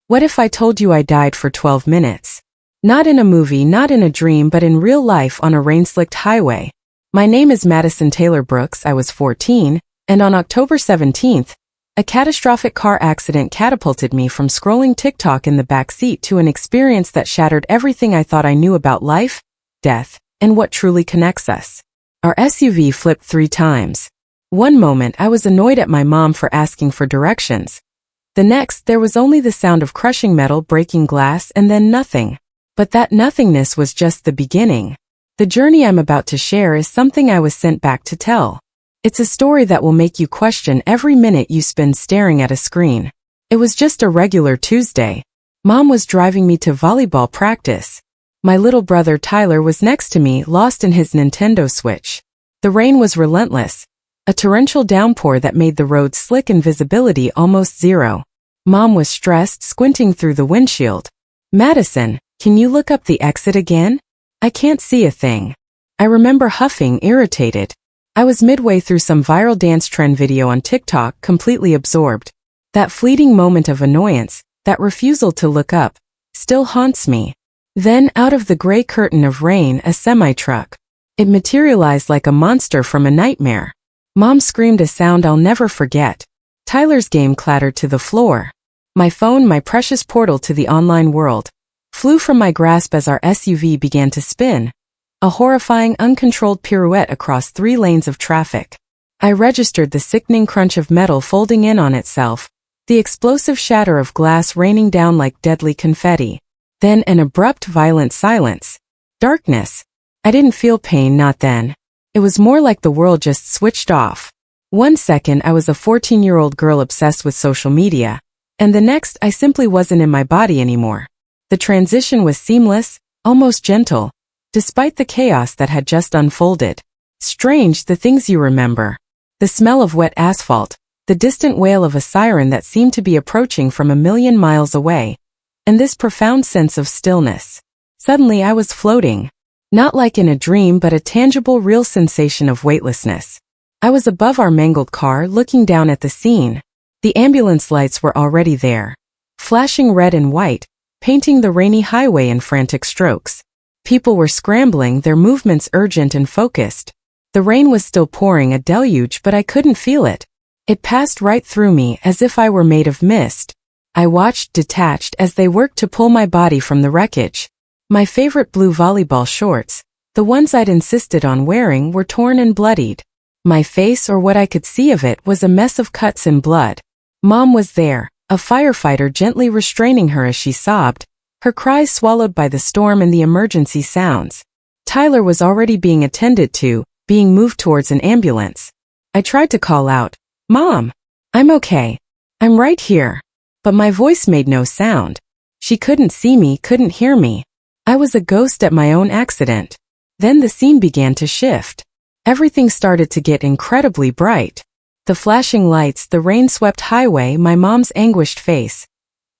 What if I told you I died for 12 minutes? Not in a movie, not in a dream, but in real life on a rain-slicked highway. My name is Madison Taylor Brooks. I was 14, and on October 17th, a catastrophic car accident catapulted me from scrolling TikTok in the back seat to an experience that shattered everything I thought I knew about life, death, and what truly connects us. Our SUV flipped 3 times. One moment I was annoyed at my mom for asking for directions. The next, there was only the sound of crushing metal, breaking glass, and then nothing. But that nothingness was just the beginning. The journey I'm about to share is something I was sent back to tell. It's a story that will make you question every minute you spend staring at a screen. It was just a regular Tuesday. Mom was driving me to volleyball practice. My little brother Tyler was next to me, lost in his Nintendo Switch. The rain was relentless. A torrential downpour that made the road slick and visibility almost zero. Mom was stressed, squinting through the windshield. "Madison, can you look up the exit again? I can't see a thing." I remember huffing, irritated. I was midway through some viral dance trend video on TikTok, completely absorbed. That fleeting moment of annoyance, that refusal to look up, still haunts me. Then, out of the gray curtain of rain, a semi-truck. It materialized like a monster from a nightmare. Mom screamed a sound I'll never forget. Tyler's game clattered to the floor. My phone, my precious portal to the online world, flew from my grasp as our SUV began to spin. A horrifying, uncontrolled pirouette across 3 lanes of traffic. I registered the sickening crunch of metal folding in on itself, the explosive shatter of glass raining down like deadly confetti. Then an abrupt, violent silence. Darkness. I didn't feel pain, not then. It was more like the world just switched off. One second I was a 14-year-old girl obsessed with social media, and the next I simply wasn't in my body anymore. The transition was seamless, almost gentle, despite the chaos that had just unfolded. Strange, the things you remember. The smell of wet asphalt, the distant wail of a siren that seemed to be approaching from a million miles away, and this profound sense of stillness. Suddenly I was floating. Not like in a dream, but a tangible, real sensation of weightlessness. I was above our mangled car, looking down at the scene. The ambulance lights were already there, flashing red and white, painting the rainy highway in frantic strokes. People were scrambling, their movements urgent and focused. The rain was still pouring, a deluge, but I couldn't feel it. It passed right through me as if I were made of mist. I watched, detached, as they worked to pull my body from the wreckage. My favorite blue volleyball shorts, the ones I'd insisted on wearing, were torn and bloodied. My face, or what I could see of it, was a mess of cuts and blood. Mom was there, a firefighter gently restraining her as she sobbed, her cries swallowed by the storm and the emergency sounds. Tyler was already being attended to, being moved towards an ambulance. I tried to call out, "Mom, I'm okay. I'm right here." But my voice made no sound. She couldn't see me, couldn't hear me. I was a ghost at my own accident. Then the scene began to shift. Everything started to get incredibly bright. The flashing lights, the rain-swept highway, my mom's anguished face.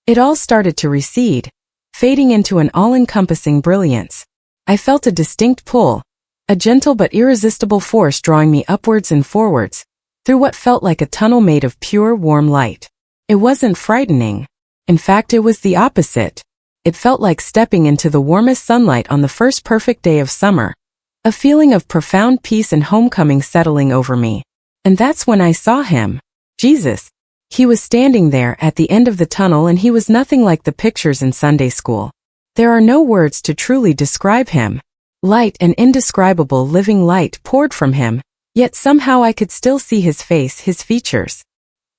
It all started to recede, fading into an all-encompassing brilliance. I felt a distinct pull, a gentle but irresistible force drawing me upwards and forwards, through what felt like a tunnel made of pure, warm light. It wasn't frightening. In fact, it was the opposite. It felt like stepping into the warmest sunlight on the first perfect day of summer. A feeling of profound peace and homecoming settling over me. And that's when I saw him. Jesus. He was standing there at the end of the tunnel, and he was nothing like the pictures in Sunday school. There are no words to truly describe him. Light and indescribable living light poured from him, yet somehow I could still see his face, his features.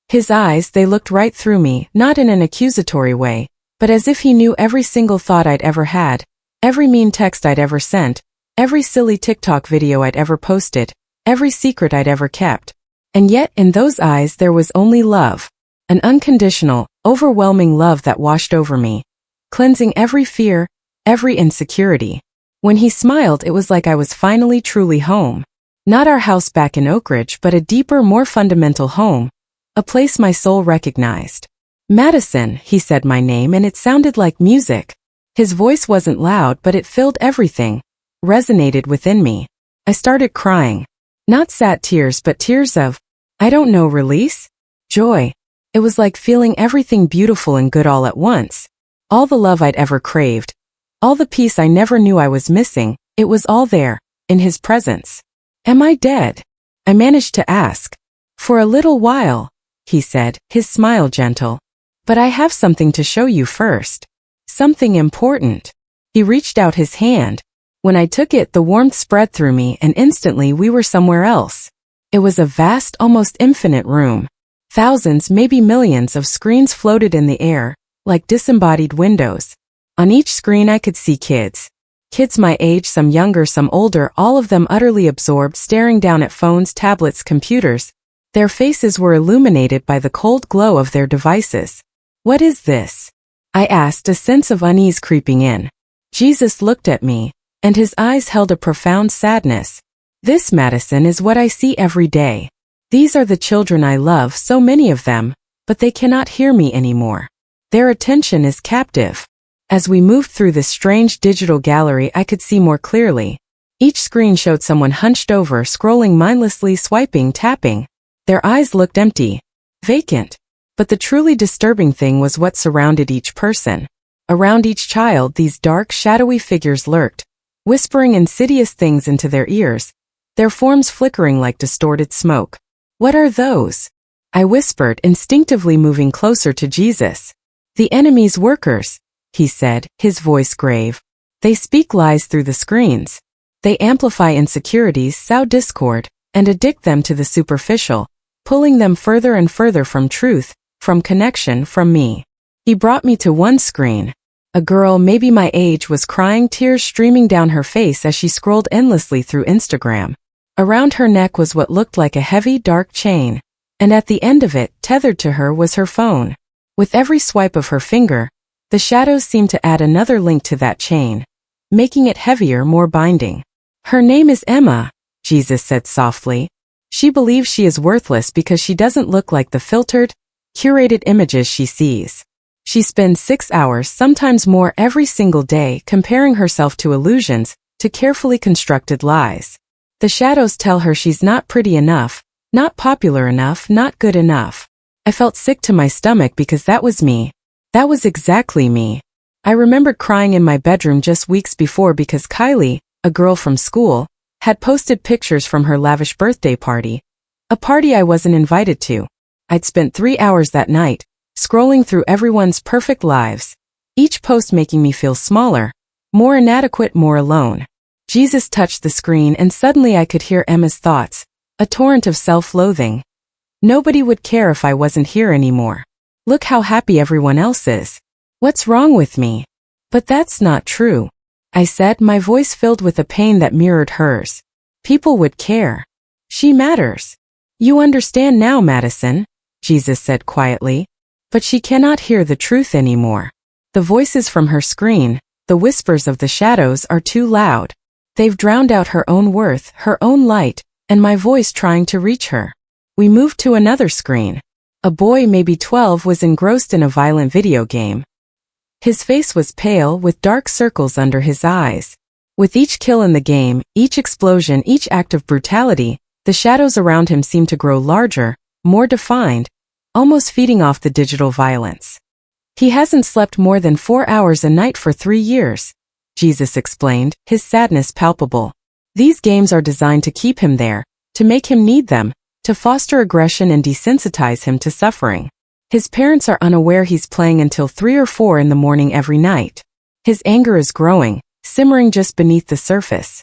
His eyes, they looked right through me, not in an accusatory way, but as if he knew every single thought I'd ever had, every mean text I'd ever sent, every silly TikTok video I'd ever posted, every secret I'd ever kept. And yet, in those eyes there was only love. An unconditional, overwhelming love that washed over me, cleansing every fear, every insecurity. When he smiled, it was like I was finally truly home. Not our house back in Oak Ridge, but a deeper, more fundamental home, a place my soul recognized. "Madison," he said my name, and it sounded like music. His voice wasn't loud, but it filled everything, resonated within me. I started crying. Not sad tears, but tears of, I don't know, release? Joy. It was like feeling everything beautiful and good all at once. All the love I'd ever craved. All the peace I never knew I was missing, it was all there, in his presence. Am I dead? I managed to ask. For a little while, he said, his smile gentle. But I have something to show you first. Something important. He reached out his hand. When I took it, the warmth spread through me and instantly we were somewhere else. It was a vast, almost infinite room. Thousands, maybe millions of screens floated in the air, like disembodied windows. On each screen I could see kids. Kids my age, some younger, some older, all of them utterly absorbed, staring down at phones, tablets, computers. Their faces were illuminated by the cold glow of their devices. What is this? I asked, a sense of unease creeping in. Jesus looked at me, and his eyes held a profound sadness. This, Madison, is what I see every day. These are the children I love, so many of them, but they cannot hear me anymore. Their attention is captive. As we moved through this strange digital gallery, I could see more clearly. Each screen showed someone hunched over, scrolling mindlessly, swiping, tapping. Their eyes looked empty, vacant. But the truly disturbing thing was what surrounded each person. Around each child, these dark, shadowy figures lurked, whispering insidious things into their ears, their forms flickering like distorted smoke. What are those? I whispered, instinctively moving closer to Jesus. The enemy's workers, he said, his voice grave. They speak lies through the screens. They amplify insecurities, sow discord, and addict them to the superficial, pulling them further and further from truth, from connection, from me. He brought me to one screen. A girl, maybe my age, was crying, tears streaming down her face as she scrolled endlessly through Instagram. Around her neck was what looked like a heavy, dark chain, and at the end of it, tethered to her, was her phone. With every swipe of her finger, the shadows seemed to add another link to that chain, making it heavier, more binding. Her name is Emma, Jesus said softly. She believes she is worthless because she doesn't look like the filtered, curated images she sees. She spends 6 hours, sometimes more, every single day comparing herself to illusions, to carefully constructed lies. The shadows tell her she's not pretty enough, not popular enough, not good enough. I felt sick to my stomach because that was me. That was exactly me. I remembered crying in my bedroom just weeks before because Kylie, a girl from school, had posted pictures from her lavish birthday party, a party I wasn't invited to. I'd spent 3 hours that night, scrolling through everyone's perfect lives, each post making me feel smaller, more inadequate, more alone. Jesus touched the screen and suddenly I could hear Emma's thoughts, a torrent of self-loathing. Nobody would care if I wasn't here anymore. Look how happy everyone else is. What's wrong with me? But that's not true, I said, my voice filled with a pain that mirrored hers. People would care. She matters. You understand now, Madison, Jesus said quietly. But she cannot hear the truth anymore. The voices from her screen, the whispers of the shadows, are too loud. They've drowned out her own worth, her own light, and my voice trying to reach her. We moved to another screen. A boy, maybe 12, was engrossed in a violent video game. His face was pale, with dark circles under his eyes. With each kill in the game, each explosion, each act of brutality, the shadows around him seemed to grow larger, more defined, almost feeding off the digital violence. He hasn't slept more than 4 hours a night for 3 years, Jesus explained, his sadness palpable. These games are designed to keep him there, to make him need them, to foster aggression and desensitize him to suffering. His parents are unaware he's playing until 3 or 4 in the morning every night. His anger is growing, simmering just beneath the surface.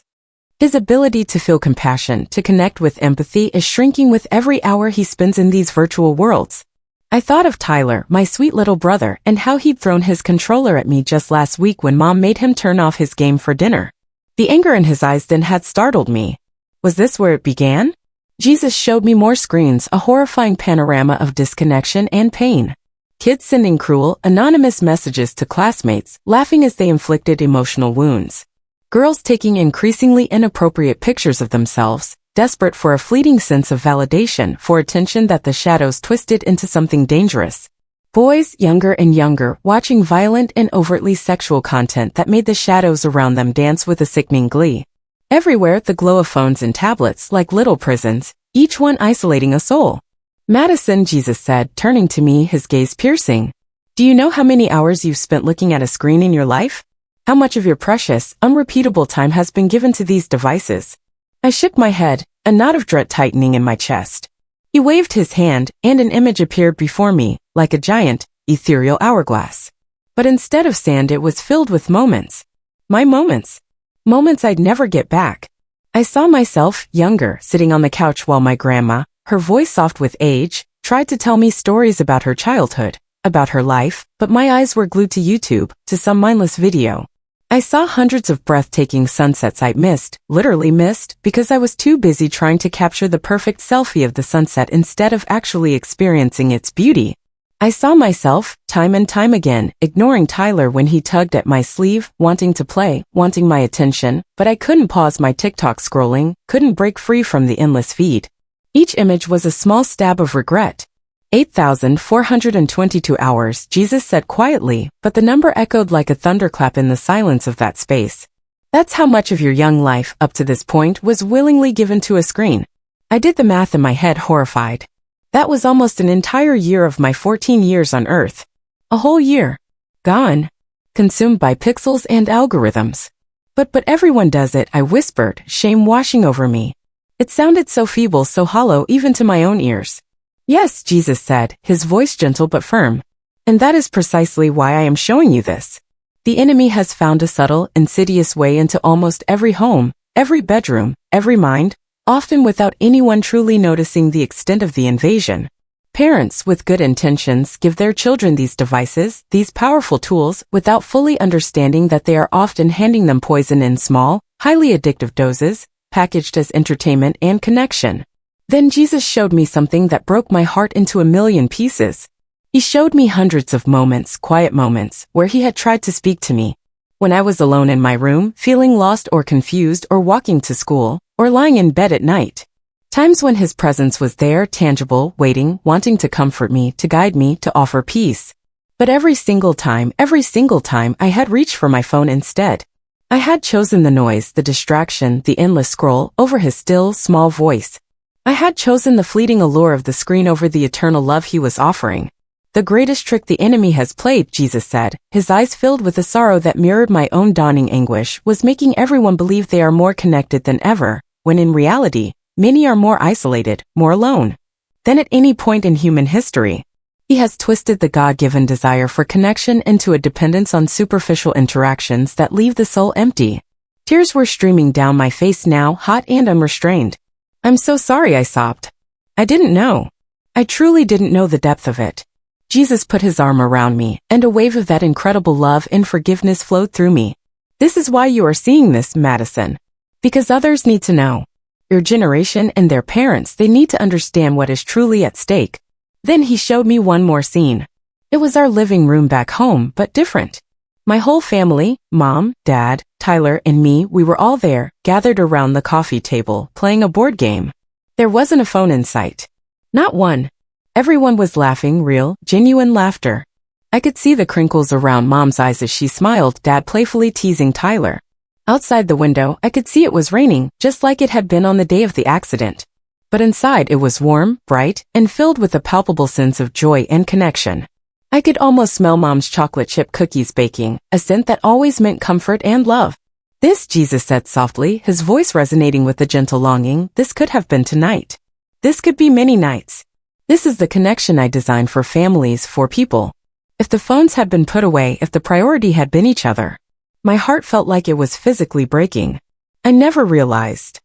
His ability to feel compassion, to connect with empathy, is shrinking with every hour he spends in these virtual worlds. I thought of Tyler, my sweet little brother, and how he'd thrown his controller at me just last week when Mom made him turn off his game for dinner. The anger in his eyes then had startled me. Was this where it began? Jesus showed me more screens, a horrifying panorama of disconnection and pain. Kids sending cruel, anonymous messages to classmates, laughing as they inflicted emotional wounds. Girls taking increasingly inappropriate pictures of themselves, desperate for a fleeting sense of validation, for attention that the shadows twisted into something dangerous. Boys, younger and younger, watching violent and overtly sexual content that made the shadows around them dance with a sickening glee. Everywhere, the glow of phones and tablets, like little prisons, each one isolating a soul. Madison, Jesus said, turning to me, his gaze piercing. Do you know how many hours you've spent looking at a screen in your life? How much of your precious, unrepeatable time has been given to these devices? I shook my head, a knot of dread tightening in my chest. He waved his hand, and an image appeared before me, like a giant, ethereal hourglass. But instead of sand, it was filled with moments. My moments. Moments I'd never get back. I saw myself, younger, sitting on the couch while my grandma, her voice soft with age, tried to tell me stories about her childhood, about her life, but my eyes were glued to YouTube, to some mindless video. I saw hundreds of breathtaking sunsets I'd missed, literally missed, because I was too busy trying to capture the perfect selfie of the sunset instead of actually experiencing its beauty. I saw myself, time and time again, ignoring Tyler when he tugged at my sleeve, wanting to play, wanting my attention, but I couldn't pause my TikTok scrolling, couldn't break free from the endless feed. Each image was a small stab of regret. 8,422 hours, Jesus said quietly, but the number echoed like a thunderclap in the silence of that space. That's how much of your young life, up to this point, was willingly given to a screen. I did the math in my head, horrified. That was almost an entire year of my 14 years on Earth. A whole year. Gone. Consumed by pixels and algorithms. But everyone does it, I whispered, shame washing over me. It sounded so feeble, so hollow, even to my own ears. Yes, Jesus said, his voice gentle but firm. And that is precisely why I am showing you this. The enemy has found a subtle, insidious way into almost every home, every bedroom, every mind, often without anyone truly noticing the extent of the invasion. Parents with good intentions give their children these devices, these powerful tools, without fully understanding that they are often handing them poison in small, highly addictive doses, packaged as entertainment and connection. Then Jesus showed me something that broke my heart into a million pieces. He showed me hundreds of moments, quiet moments, where he had tried to speak to me. When I was alone in my room, feeling lost or confused, or walking to school, or lying in bed at night. Times when his presence was there, tangible, waiting, wanting to comfort me, to guide me, to offer peace. But every single time, I had reached for my phone instead. I had chosen the noise, the distraction, the endless scroll, over his still, small voice. I had chosen the fleeting allure of the screen over the eternal love he was offering. The greatest trick the enemy has played, Jesus said, his eyes filled with a sorrow that mirrored my own dawning anguish, was making everyone believe they are more connected than ever, when in reality, many are more isolated, more alone than at any point in human history. He has twisted the God-given desire for connection into a dependence on superficial interactions that leave the soul empty. Tears were streaming down my face now, hot and unrestrained. I'm so sorry, I sobbed. I didn't know. I truly didn't know the depth of it. Jesus put his arm around me, and a wave of that incredible love and forgiveness flowed through me. This is why you are seeing this, Madison. Because others need to know. Your generation and their parents, they need to understand what is truly at stake. Then he showed me one more scene. It was our living room back home, but different. My whole family, Mom, Dad, Tyler, and me, we were all there, gathered around the coffee table, playing a board game. There wasn't a phone in sight. Not one. Everyone was laughing, real, genuine laughter. I could see the crinkles around Mom's eyes as she smiled, Dad playfully teasing Tyler. Outside the window, I could see it was raining, just like it had been on the day of the accident. But inside it was warm, bright, and filled with a palpable sense of joy and connection. I could almost smell Mom's chocolate chip cookies baking, a scent that always meant comfort and love. This, Jesus said softly, his voice resonating with a gentle longing, this could have been tonight. This could be many nights. This is the connection I designed for families, for people. If the phones had been put away, if the priority had been each other. My heart felt like it was physically breaking. I never realized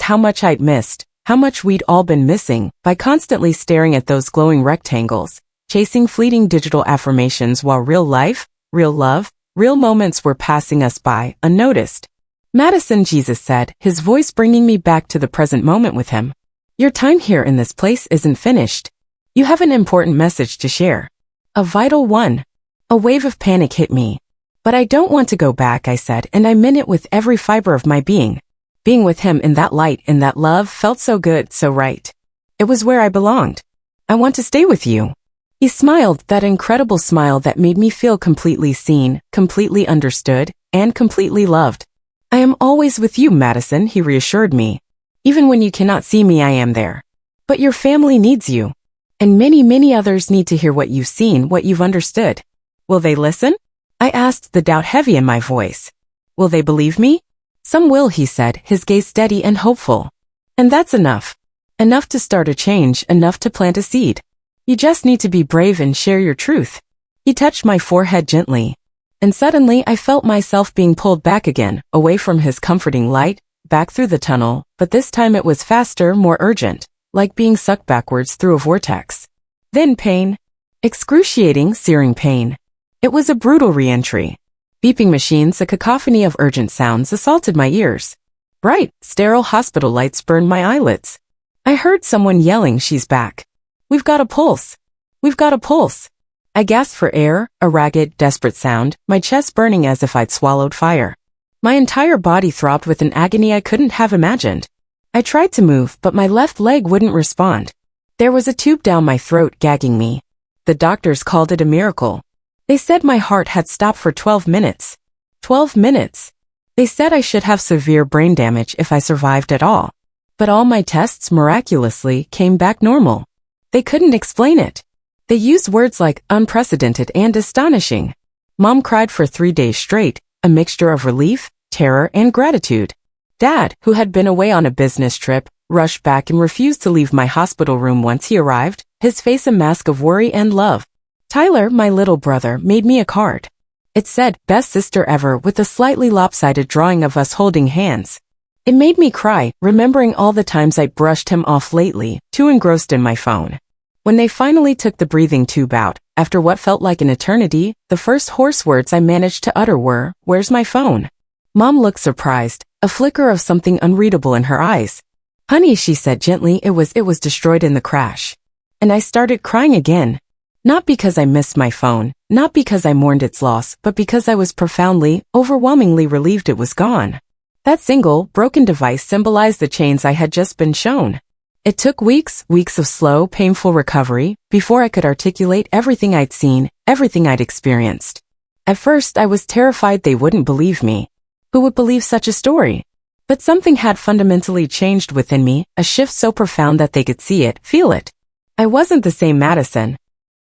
how much I'd missed, how much we'd all been missing, by constantly staring at those glowing rectangles, chasing fleeting digital affirmations while real life, real love, real moments were passing us by, unnoticed. Madison, Jesus said, his voice bringing me back to the present moment with him. Your time here in this place isn't finished. You have an important message to share. A vital one. A wave of panic hit me. But I don't want to go back, I said, and I meant it with every fiber of my being. Being with him in that light, in that love, felt so good, so right. It was where I belonged. I want to stay with you. He smiled, that incredible smile that made me feel completely seen, completely understood, and completely loved. I am always with you, Madison, he reassured me. Even when you cannot see me, I am there. But your family needs you. And many, many others need to hear what you've seen, what you've understood. Will they listen? I asked, the doubt heavy in my voice. Will they believe me? Some will, he said, his gaze steady and hopeful. And that's enough. Enough to start a change, enough to plant a seed. You just need to be brave and share your truth. He touched my forehead gently. And suddenly I felt myself being pulled back again, away from his comforting light, back through the tunnel, but this time it was faster, more urgent, like being sucked backwards through a vortex. Then pain. Excruciating, searing pain. It was a brutal re-entry. Beeping machines, a cacophony of urgent sounds assaulted my ears. Bright, sterile hospital lights burned my eyelids. I heard someone yelling, she's back. We've got a pulse. We've got a pulse. I gasped for air, a ragged, desperate sound, my chest burning as if I'd swallowed fire. My entire body throbbed with an agony I couldn't have imagined. I tried to move, but my left leg wouldn't respond. There was a tube down my throat gagging me. The doctors called it a miracle. They said my heart had stopped for 12 minutes. 12 minutes. They said I should have severe brain damage if I survived at all. But all my tests miraculously came back normal. They couldn't explain it. They used words like unprecedented and astonishing. Mom cried for 3 days straight, a mixture of relief, terror, and gratitude. Dad, who had been away on a business trip, rushed back and refused to leave my hospital room once he arrived, his face a mask of worry and love. Tyler, my little brother, made me a card. It said, best sister ever, with a slightly lopsided drawing of us holding hands. It made me cry, remembering all the times I'd brushed him off lately, too engrossed in my phone. When they finally took the breathing tube out, after what felt like an eternity, the first hoarse words I managed to utter were, "Where's my phone?" Mom looked surprised, a flicker of something unreadable in her eyes. "Honey," she said gently, it was destroyed in the crash. And I started crying again. Not because I missed my phone, not because I mourned its loss, but because I was profoundly, overwhelmingly relieved it was gone. That single, broken device symbolized the chains I had just been shown. It took weeks of slow, painful recovery, before I could articulate everything I'd seen, everything I'd experienced. At first, I was terrified they wouldn't believe me. Who would believe such a story? But something had fundamentally changed within me, a shift so profound that they could see it, feel it. I wasn't the same Madison.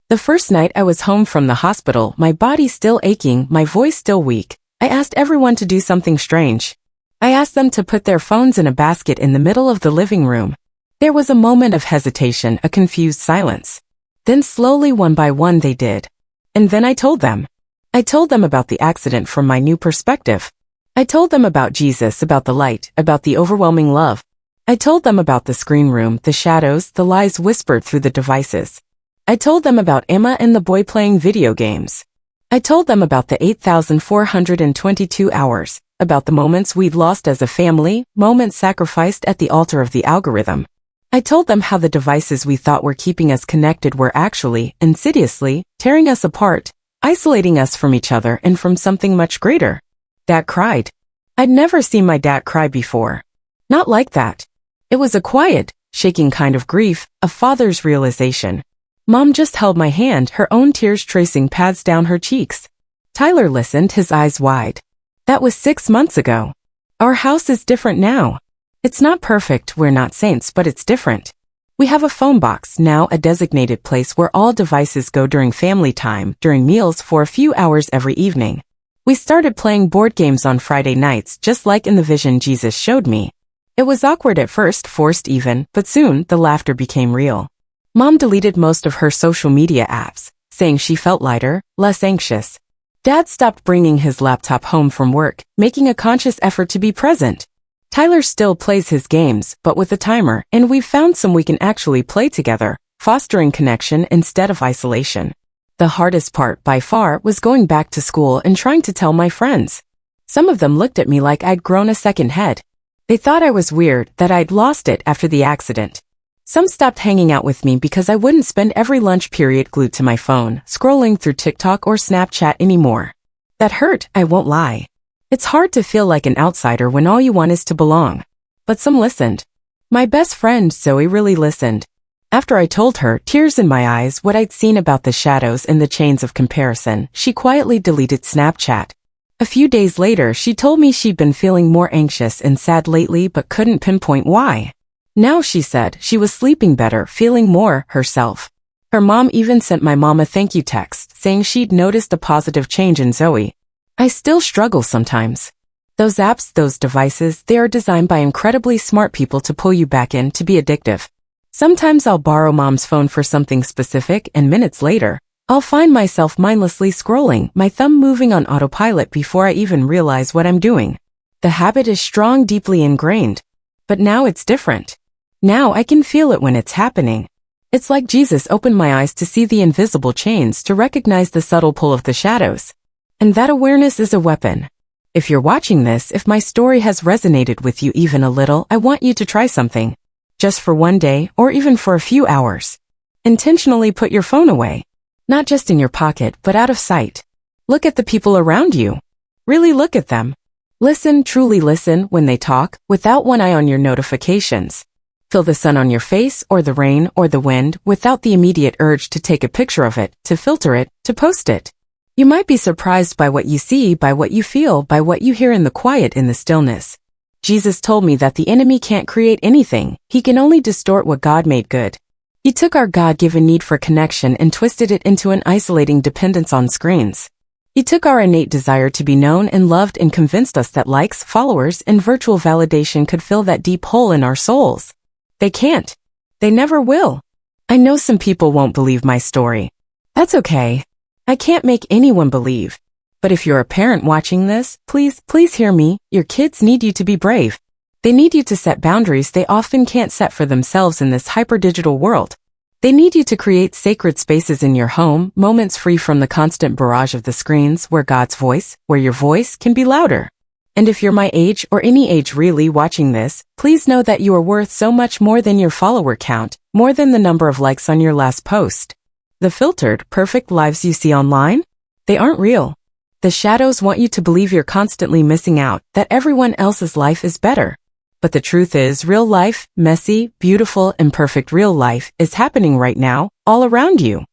The first night I was home from the hospital, my body still aching, my voice still weak, I asked everyone to do something strange. I asked them to put their phones in a basket in the middle of the living room. There was a moment of hesitation, a confused silence. Then slowly, one by one, they did. And then I told them. I told them about the accident from my new perspective. I told them about Jesus, about the light, about the overwhelming love. I told them about the screen room, the shadows, the lies whispered through the devices. I told them about Emma and the boy playing video games. I told them about the 8,422 hours, about the moments we'd lost as a family, moments sacrificed at the altar of the algorithm. I told them how the devices we thought were keeping us connected were actually, insidiously, tearing us apart, isolating us from each other and from something much greater. Dad cried. I'd never seen my dad cry before. Not like that. It was a quiet, shaking kind of grief, a father's realization. Mom just held my hand, her own tears tracing paths down her cheeks. Tyler listened, his eyes wide. That was 6 months ago. Our house is different now. It's not perfect, we're not saints, but it's different. We have a phone box, now a designated place where all devices go during family time, during meals for a few hours every evening. We started playing board games on Friday nights, just like in the vision Jesus showed me. It was awkward at first, forced even, but soon the laughter became real. Mom deleted most of her social media apps, saying she felt lighter, less anxious. Dad stopped bringing his laptop home from work, making a conscious effort to be present. Tyler still plays his games, but with a timer, and we've found some we can actually play together, fostering connection instead of isolation. The hardest part, by far, was going back to school and trying to tell my friends. Some of them looked at me like I'd grown a second head. They thought I was weird, that I'd lost it after the accident. Some stopped hanging out with me because I wouldn't spend every lunch period glued to my phone, scrolling through TikTok or Snapchat anymore. That hurt, I won't lie. It's hard to feel like an outsider when all you want is to belong. But some listened. My best friend, Zoe, really listened. After I told her, tears in my eyes, what I'd seen about the shadows and the chains of comparison, she quietly deleted Snapchat. A few days later, she told me she'd been feeling more anxious and sad lately but couldn't pinpoint why. Now she said she was sleeping better, feeling more herself. Her mom even sent my mom a thank you text saying she'd noticed a positive change in Zoe. I still struggle sometimes. Those apps, those devices, they are designed by incredibly smart people to pull you back in, to be addictive. Sometimes I'll borrow mom's phone for something specific and minutes later, I'll find myself mindlessly scrolling, my thumb moving on autopilot before I even realize what I'm doing. The habit is strong, deeply ingrained. But now it's different. Now I can feel it when it's happening. It's like Jesus opened my eyes to see the invisible chains, to recognize the subtle pull of the shadows. And that awareness is a weapon. If you're watching this, if my story has resonated with you even a little, I want you to try something. Just for one day, or even for a few hours. Intentionally put your phone away. Not just in your pocket, but out of sight. Look at the people around you. Really look at them. Listen, truly listen when they talk, without one eye on your notifications. Feel the sun on your face, or the rain, or the wind, without the immediate urge to take a picture of it, to filter it, to post it. You might be surprised by what you see, by what you feel, by what you hear in the quiet, in the stillness. Jesus told me that the enemy can't create anything, he can only distort what God made good. He took our God-given need for connection and twisted it into an isolating dependence on screens. He took our innate desire to be known and loved and convinced us that likes, followers, and virtual validation could fill that deep hole in our souls. They can't. They never will. I know some people won't believe my story. That's okay. I can't make anyone believe. But if you're a parent watching this, please hear me. Your kids need you to be brave. They need you to set boundaries they often can't set for themselves in this hyper-digital world. They need you to create sacred spaces in your home, moments free from the constant barrage of the screens, where God's voice, where your voice can be louder. And if you're my age, or any age really, watching this, please know that you are worth so much more than your follower count, more than the number of likes on your last post. The filtered, perfect lives you see online? They aren't real. The shadows want you to believe you're constantly missing out, that everyone else's life is better. But the truth is, real life, messy, beautiful, imperfect real life, is happening right now, all around you.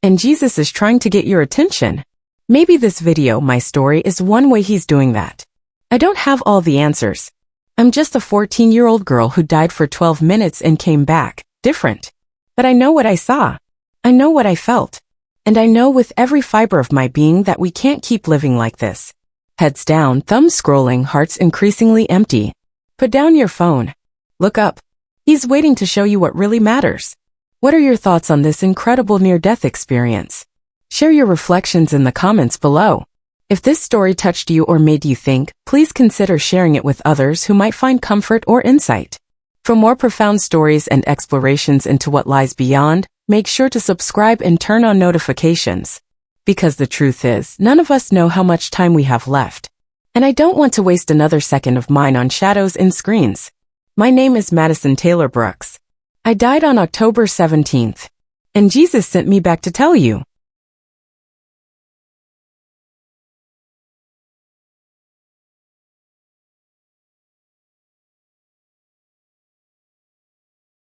And Jesus is trying to get your attention. Maybe this video, my story, is one way he's doing that. I don't have all the answers. I'm just a 14-year-old girl who died for 12 minutes and came back, different. But I know what I saw. I know what I felt. And I know with every fiber of my being that we can't keep living like this. Heads down, thumbs scrolling, hearts increasingly empty. Put down your phone. Look up. He's waiting to show you what really matters. What are your thoughts on this incredible near-death experience? Share your reflections in the comments below. If this story touched you or made you think, please consider sharing it with others who might find comfort or insight. For more profound stories and explorations into what lies beyond, make sure to subscribe and turn on notifications. Because the truth is, none of us know how much time we have left. And I don't want to waste another second of mine on shadows and screens. My name is Madison Taylor Brooks. I died on October 17th. And Jesus sent me back to tell you.